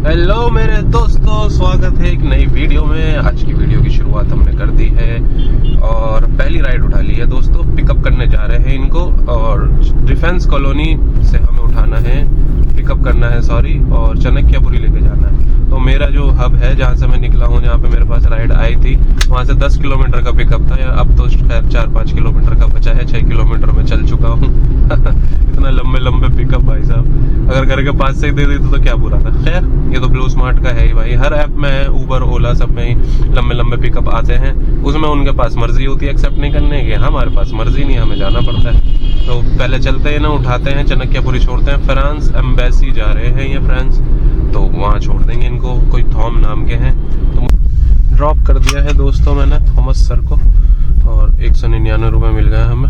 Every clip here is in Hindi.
हेलो मेरे दोस्तों, स्वागत है एक नई वीडियो में। आज की वीडियो की शुरुआत हमने कर दी है और पहली राइड उठा ली है दोस्तों। पिकअप करने जा रहे हैं इनको और डिफेंस कॉलोनी से हमें उठाना है, पिकअप करना है सॉरी, और चाणक्यपुरी लेके जाना है। तो मेरा जो हब है जहाँ से मैं निकला हूँ, जहाँ पे मेरे पास राइड आई थी, वहाँ से 10 किलोमीटर का पिकअप था। अब तो खैर 4-5 किलोमीटर का बचा है, 6 किलोमीटर में चल चुका हूँ। इतना लंबे लंबे पिकअप भाई साहब, अगर घर के पास से ही दे देते तो क्या बुरा था। खैर ये तो ब्लू स्मार्ट का है ही भाई, हर ऐप में उबर ओला सब में ही लंबे लंबे पिकअप आते हैं। उसमें उनके पास मर्जी होती है एक्सेप्ट नहीं करने की, हमारे पास मर्जी नहीं, हमें जाना पड़ता है। तो पहले चलते हैं ना, उठाते हैं, चाणक्यपुरी छोड़ते हैं। फ्रांस एम्बेसी जा रहे हैं ये फ्रांस, तो वहाँ छोड़ देंगे इनको। कोई थॉम नाम के हैं, तो ड्रॉप कर दिया है दोस्तों मैंने थॉमस सर को, और 199 रुपये मिल गए हमें।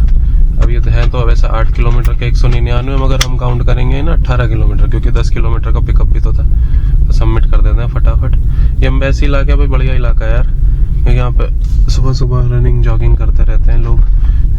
अब ये है तो वैसे 8 किलोमीटर के 199, मगर हम काउंट करेंगे ना 18 किलोमीटर, क्योंकि 10 किलोमीटर का पिकअप भी तो था। तो सबमिट कर देते हैं फटाफट। ये एम्बेसी इलाका भाई बढ़िया इलाका है यार, क्योंकि यहाँ पे सुबह सुबह रनिंग जॉगिंग करते रहते हैं लोग।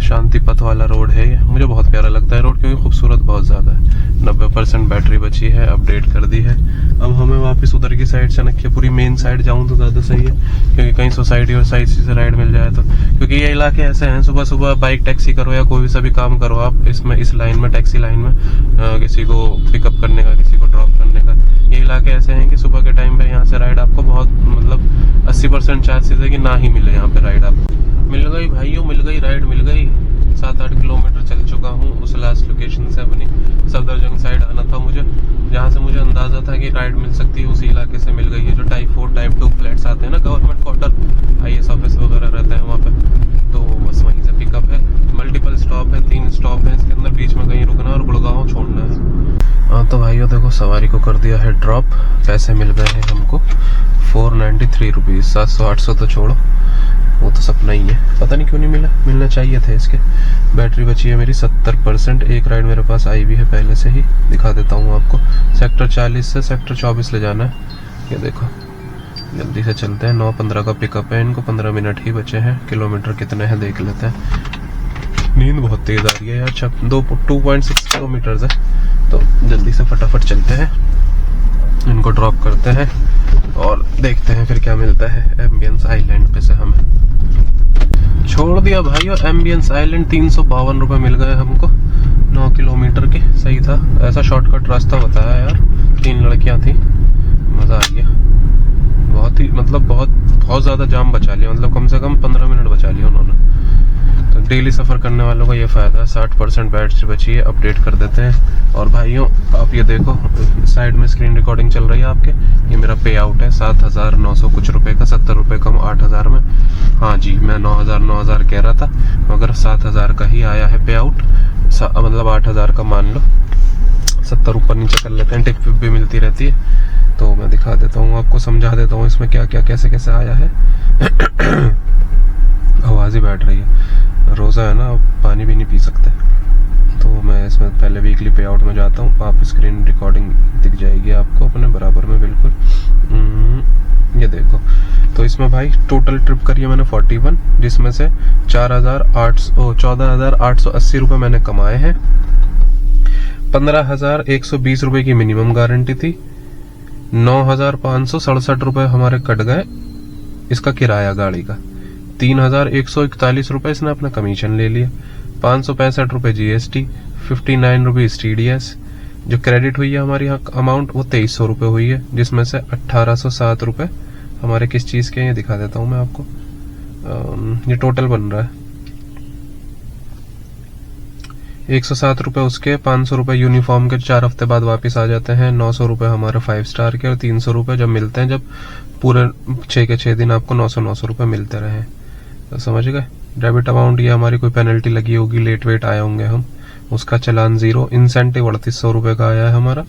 शांति पथ वाला रोड है ये, मुझे बहुत प्यारा लगता है रोड, क्योंकि खूबसूरत बहुत ज्यादा है। 90% बैटरी बची है, अपडेट कर दी है। अब हमें वापस उधर की साइड चाणक्यपुरी मेन साइड जाऊं तो ज्यादा सही है, क्योंकि कहीं सोसाइटी और साइड से राइड मिल जाए तो। क्योंकि ये इलाके ऐसे हैं, सुबह सुबह बाइक टैक्सी करो या कोई सा भी काम करो आप इसमें, इस लाइन में, टैक्सी लाइन में, किसी को पिकअप करने का, किसी को ड्रॉप करने का, ये इलाके ऐसे हैं कि सुबह के टाइम पे यहाँ से राइड आपको बहुत, मतलब 80% चांसेस है कि ना ही मिले यहाँ पे राइड आपको। मिल गई भाइयों, मिल गई राइड, मिल गई। 7-8 किलोमीटर चल चुका हूँ उस लास्ट लोकेशन से। अपनी सफदरजंग साइड आना था मुझे, जहाँ से मुझे अंदाजा था कि राइड मिल सकती है, उसी इलाके से मिल गई है। जो टाइप 4 टाइप 2 फ्लैट्स आते हैं ना, गवर्नमेंट क्वार्टर, IAS ऑफिस वगैरह रहता है वहाँ पे, तो बस वहीं से पिकअप है। मल्टीपल स्टॉप है, 3 स्टॉप है इसके अंदर, बीच में कहीं रुकना और गुड़गांव छोड़ना है। हाँ तो भाइयों देखो, सवारी को कर दिया है ड्रॉप। पैसे मिल गए हैं हमको 493 रुपीज। 700-800 तो छोड़ो, वो तो सपना ही है। पता नहीं क्यों नहीं मिला, मिलना चाहिए थे इसके। बैटरी बची है मेरी 70%। एक राइड मेरे पास आई भी है पहले से ही, दिखा देता हूँ आपको। सेक्टर 40 से सेक्टर 24 ले जाना है। ये देखो, जल्दी से चलते हैं। 9:15 का पिकअप है, इनको 15 मिनट ही बचे हैं। किलोमीटर कितने हैं देख लेते हैं। नींद बहुत तेज आ रही है यार। 2.6 किलोमीटर है, तो जल्दी से फटाफट चलते हैं, इनको ड्रॉप करते हैं और देखते हैं फिर क्या मिलता है। एम्बियंस आइलैंड पे से हमें छोड़ दिया भाइयों। एम्बियंस आइलैंड 352 रुपए मिल गए हमको, 9 किलोमीटर के। सही था, ऐसा शॉर्टकट रास्ता बताया यार। 3 लड़कियां थी, मजा आ गया। बहुत ही, मतलब बहुत ज्यादा जाम बचा लिया, मतलब कम से कम 15 मिनट बचा लिया उन्होंने। तो डेली सफर करने वालों का ये फायदा है। 60% बैटरी बची है, अपडेट कर देते हैं। और भाइयों आप ये देखो, साइड में स्क्रीन रिकॉर्डिंग चल रही है आपके। ये मेरा पे आउट है 7,900 कुछ रुपए का, 70 रुपए कम 8,000 में। हाँ जी, मैं 9,000 कह रहा था, मगर 7,000 का ही आया है पे आउट, मतलब 8,000 का मान लो। 70 ऊपर नीचे कर लेते हैं, टिप भी मिलती रहती है। तो मैं दिखा देता हूँ आपको, समझा देता हूँ इसमें क्या क्या कैसे कैसे आया है। आवाज ही बैठ रही है, रोजा है ना, पानी भी नहीं पी सकते। तो मैं इसमें पहले वीकली पे आउट में जाता हूँ। आप स्क्रीन रिकॉर्डिंग दिख जाएगी आपको अपने बराबर में बिल्कुल। ये देखो, तो इसमें भाई टोटल ट्रिप करी है मैंने 41, जिसमें से 14,880 रुपए मैंने कमाए हैं। 15,120 रुपए की मिनिमम गारंटी थी। 9,567 रुपए हमारे कट गए इसका किराया गाड़ी का। 3,141 रुपए इसने अपना कमीशन ले लिया। 565 रुपए GST, 59 रुपीज TDS। जो क्रेडिट हुई है हमारी यहाँ अमाउंट, वो 2300 रुपए हुई है, जिसमें से 1,807 रुपए हमारे किस चीज के, ये दिखा देता हूँ मैं आपको। ये टोटल बन रहा है 107 रुपए उसके, 500 रुपए यूनिफॉर्म के 4 हफ्ते बाद वापस आ जाते हैं। 900 रुपए हमारे 5 स्टार के, और 300 रुपए जब मिलते हैं, जब पूरे 6 के 6 दिन आपको 900 रुपए मिलते रहे। तो समझ गए। डेबिट अमाउंट ये हमारी कोई पेनल्टी लगी होगी, लेट वेट आए होंगे हम, उसका चालान 0। इंसेंटिव 3800 रुपए का आया है हमारा,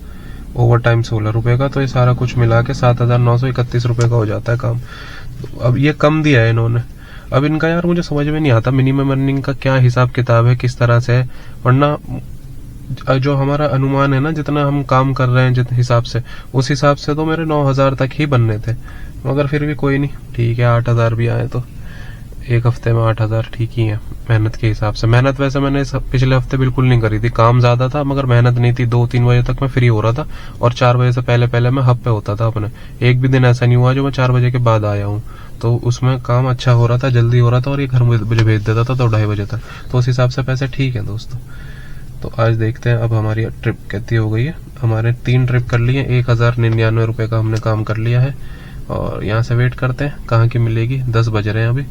ओवर टाइम 16 रुपए का। तो ये सारा कुछ मिला के 7,931 रुपए का हो जाता है काम। तो अब ये कम दिया है इन्होंने। अब इनका यार मुझे समझ में नहीं आता मिनिमम अर्निंग का क्या हिसाब किताब है, किस तरह से है। वरना जो हमारा अनुमान है ना, जितना हम काम कर रहे हैं जिस हिसाब से, उस हिसाब से तो मेरे 9,000 तक ही बनने थे, मगर फिर भी कोई नहीं, ठीक है 8,000 भी आए तो एक हफ्ते में 8,000 ठीक ही है मेहनत के हिसाब से। मेहनत वैसे मैंने पिछले हफ्ते बिल्कुल नहीं करी थी, काम ज्यादा था मगर मेहनत नहीं थी। 2-3 बजे तक मैं फ्री हो रहा था और 4 बजे से पहले मैं हब पे होता था अपने। एक भी दिन ऐसा नहीं हुआ जो मैं 4 बजे के बाद आया हूँ। तो उसमें काम अच्छा हो रहा था, जल्दी हो रहा था और ये घर मुझे भेज देता था तो 2:30 बजे तक। तो उस हिसाब से पैसे ठीक है दोस्तों। तो आज देखते हैं, अब हमारी ट्रिप कितनी हो गई है। हमारे 3 ट्रिप कर लिए, 1099 रुपए का हमने काम कर लिया है। और यहाँ से वेट करते हैं कहाँ की मिलेगी। 10 बज रहे हैं अभी।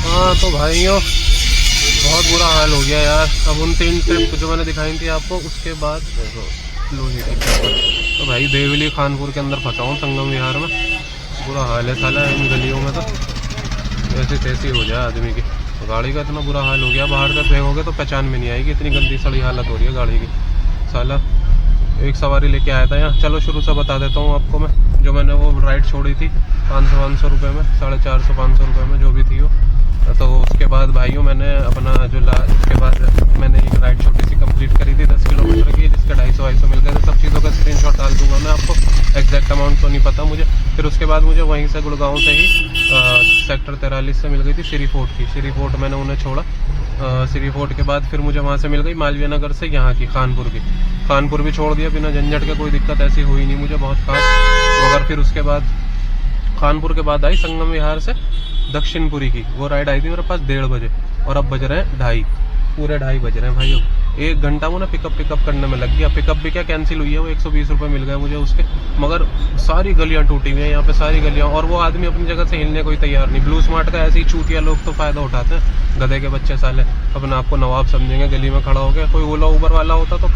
हाँ तो भाइयों बहुत बुरा हाल हो गया यार। अब उन 3 ट्रिप जो मैंने दिखाई थी आपको, उसके बाद लोहे की तो भाई देवली खानपुर के अंदर फंसा हूँ संगम विहार में। बुरा हाल है साला इन गलियों में, तो ऐसी तैसी हो जाए आदमी की। गाड़ी का इतना बुरा हाल हो गया, बाहर से देखोगे तो पहचान में नहीं आएगी, इतनी गंदी सड़ी हालत हो रही है गाड़ी की। साला एक सवारी लेके आया था यहाँ। चलो शुरू से बता देता हूँ आपको मैं, जो मैंने वो राइड छोड़ी थी 500 रुपये में, 450-500 रुपये में जो भी थी वो। तो उसके बाद भाइयों मैंने अपना उसके बाद मैंने एक राइड छोटी सी कंप्लीट करी थी 10 किलोमीटर की, जिसके 250 मिल गए थे। सब चीज़ों का स्क्रीनशॉट डाल दूंगा मैं आपको, एग्जैक्ट अमाउंट तो नहीं पता मुझे। फिर उसके बाद मुझे वहीं से गुड़गांव से ही सेक्टर 43 से मिल गई थी श्री फोर्ट की। श्री फोर्ट मैंने उन्हें छोड़ा। श्री फोर्ट के बाद फिर मुझे वहाँ से मिल गई मालवीय नगर से यहाँ की खानपुर की। खानपुर भी छोड़ दिया बिना झंझट के, कोई दिक्कत ऐसी हुई नहीं मुझे बहुत खास। मगर फिर उसके बाद खानपुर के बाद आई संगम विहार से दक्षिणपुरी की। वो राइड आई थी मेरे पास 1:30 बजे और अब बज रहे हैं 2:30, पूरे 2:30 बज रहे हैं भाइयों। 1 घंटा वो ना पिकअप करने में लग गया। पिकअप भी क्या कैंसिल हुई है, वो 120 रुपये मिल गए मुझे उसके। मगर सारी गलियां टूटी हुई हैं यहाँ पे, सारी गलियां। और वो आदमी अपनी जगह से हिलने कोई तैयार नहीं। ब्लू स्मार्ट का ऐसे ही चूतिया लोग तो फायदा उठाते हैं, गधे के बच्चे साले अपने आप को नवाब समझेंगे गली में खड़ा हो गया। कोई ओला उबर वाला होता तो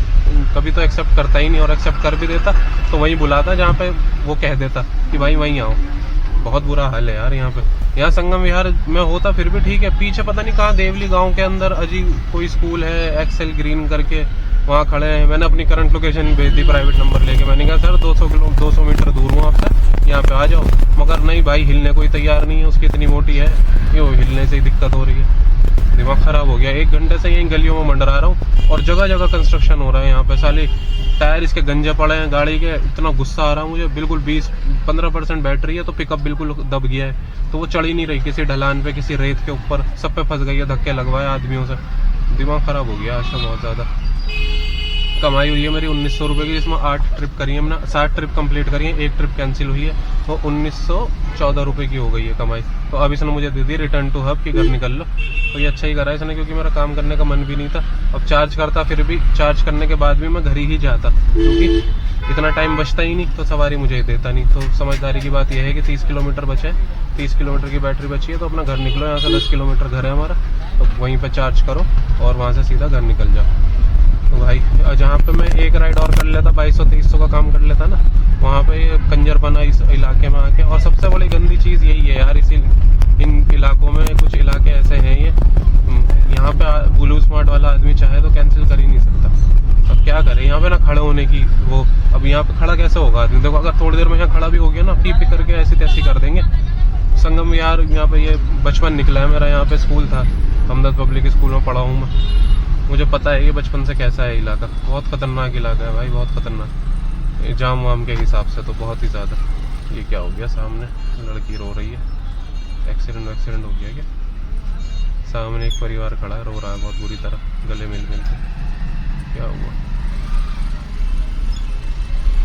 कभी तो एक्सेप्ट करता ही नहीं, और एक्सेप्ट कर भी देता तो वहीं बुलाता जहाँ पे वो कह देता कि भाई वहीं आओ। बहुत बुरा हाल है यार यहाँ पे। यहाँ संगम विहार में होता फिर भी ठीक है, पीछे पता नहीं कहाँ देवली गांव के अंदर अजीब कोई स्कूल है एक्सेल ग्रीन करके, वहाँ खड़े हैं। मैंने अपनी करंट लोकेशन भेज दी प्राइवेट नंबर लेके। मैंने कहा सर 200 मीटर दूर हूँ आपसे, यहाँ पे आ जाओ। मगर नहीं भाई, हिलने कोई तैयार नहीं है। उसकी इतनी मोटी है, ये हिलने से ही दिक्कत हो रही है। दिमाग खराब हो गया। 1 घंटे से यही गलियों में मंडरा रहा हूँ और जगह जगह कंस्ट्रक्शन हो रहा है यहाँ पे। साले टायर इसके गंजे पड़े हैं गाड़ी के। इतना गुस्सा आ रहा है मुझे। बिल्कुल 20-15% बैटरी है तो पिकअप बिल्कुल दब गया है, तो वो चढ़ ही नहीं रही किसी ढलान पे, किसी रेत के ऊपर, सब पे फंस गई है। धक्के लगवाए आदमियों से। दिमाग खराब हो गया आज तो बहुत ज्यादा। कमाई हुई है मेरी 1900 रुपये की, जिसमें 8 ट्रिप करी है मैंने। 60 ट्रिप कंप्लीट करी है, 1 ट्रिप कैंसिल हुई है, तो 1914 रुपये की हो गई है कमाई। तो अब इसने मुझे दे दी रिटर्न टू हब कि घर निकल लो। तो ये अच्छा ही करा इसने, क्योंकि मेरा काम करने का मन भी नहीं था। अब चार्ज करता, फिर भी चार्ज करने के बाद भी मैं घर ही जाता, क्योंकि इतना टाइम बचता ही नहीं, तो सवारी मुझे देता नहीं। तो समझदारी की बात यह है कि 30 किलोमीटर बचे, 30 किलोमीटर की बैटरी बची है, तो अपना घर निकलो। यहाँ से 10 किलोमीटर घर है हमारा, तो वहीं पर चार्ज करो और वहाँ से सीधा घर निकल जाओ। तो भाई जहाँ पे मैं एक राइड और कर लेता, 2200-2300 का काम कर लेता ना, वहाँ पे कंजरपना इस इलाके में आके। और सबसे बड़ी गंदी चीज़ यही है यार, इसी इन इलाकों में कुछ इलाके ऐसे हैं ये, यहाँ पे ब्लू स्मार्ट वाला आदमी चाहे तो कैंसिल कर ही नहीं सकता। अब क्या करे यहाँ पे ना खड़े होने की वो। अब यहाँ पे खड़ा कैसे होगा आदमी? देखो अगर थोड़ी देर में यहाँ खड़ा भी हो गया ना, पी करके ऐसी तैसी कर देंगे। संगम यार यहाँ पे ये बचपन निकला है मेरा। यहाँ पे स्कूल था, हमदर्द पब्लिक स्कूल में पढ़ा हूँ मैं। मुझे पता है ये बचपन से कैसा है इलाका। बहुत खतरनाक इलाका है भाई, बहुत खतरनाक। जाम वाम के हिसाब से तो बहुत ही ज़्यादा। ये क्या हो गया? सामने लड़की रो रही है। एक्सीडेंट हो गया क्या? सामने एक परिवार खड़ा है, रो रहा है बहुत बुरी तरह, गले मिल के। क्या हुआ?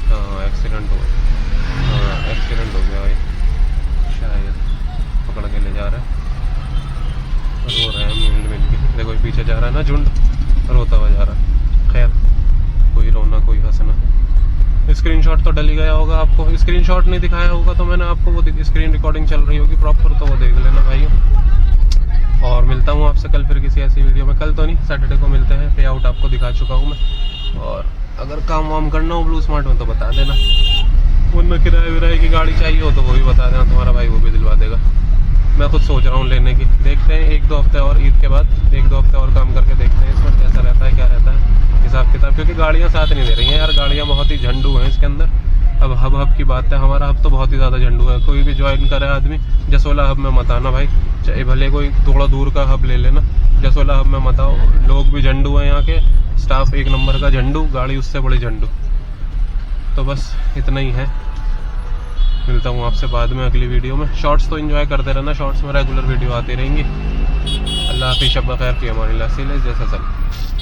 हाँ एक्सीडेंट हो गया भाई, शायद पकड़ के ले जा रहा है। रो रहे हैं मिल के। देखो पीछे जा रहा है ना झुंड, रोता हुआ जा रहा है। खैर कोई रोना कोई हंसना। स्क्रीनशॉट तो डल ही गया होगा आपको। स्क्रीनशॉट नहीं दिखाया होगा तो मैंने आपको वो स्क्रीन रिकॉर्डिंग चल रही होगी प्रॉपर, तो वो देख लेना भाइयों। और मिलता हूँ आपसे कल फिर किसी ऐसी वीडियो में। कल तो नहीं, सैटरडे को मिलते हैं। पे आउट आपको दिखा चुका हूँ मैं। और अगर काम वाम करना हो ब्लू स्मार्ट में तो बता देना, वरना किराए की गाड़ी चाहिए हो तो वो भी बता देना, तुम्हारा भाई वो भी दिलवा देगा। मैं खुद सोच रहा हूँ लेने की। देखते हैं 1-2 हफ्ते और, ईद के बाद 1-2 हफ्ते और काम करके देखते हैं इसमें कैसा रहता है, क्या रहता है हिसाब किताब। क्योंकि गाड़ियाँ साथ नहीं दे रही हैं यार, गाड़ियाँ बहुत ही झंडू हैं इसके अंदर। अब हब की बात है, हमारा हब तो बहुत ही ज़्यादा झंडू है। कोई भी ज्वाइन करे आदमी, जसोला हब में मत आना भाई, चाहे भले कोई थोड़ा दूर का हब ले लेना, जसोला हब में मत आओ। लोग भी झंडू हैं यहाँ के, स्टाफ 1 नंबर का झंडू, गाड़ी उससे बड़ी झंडू। तो बस इतना ही है। मिलता हूँ आपसे बाद में अगली वीडियो में। शॉर्ट्स तो एंजॉय करते रहना, शॉर्ट्स में रेगुलर वीडियो आती रहेंगी। अल्लाह हाफिज़, शब खैर, फी अमानिल्लाह, जैसा चल।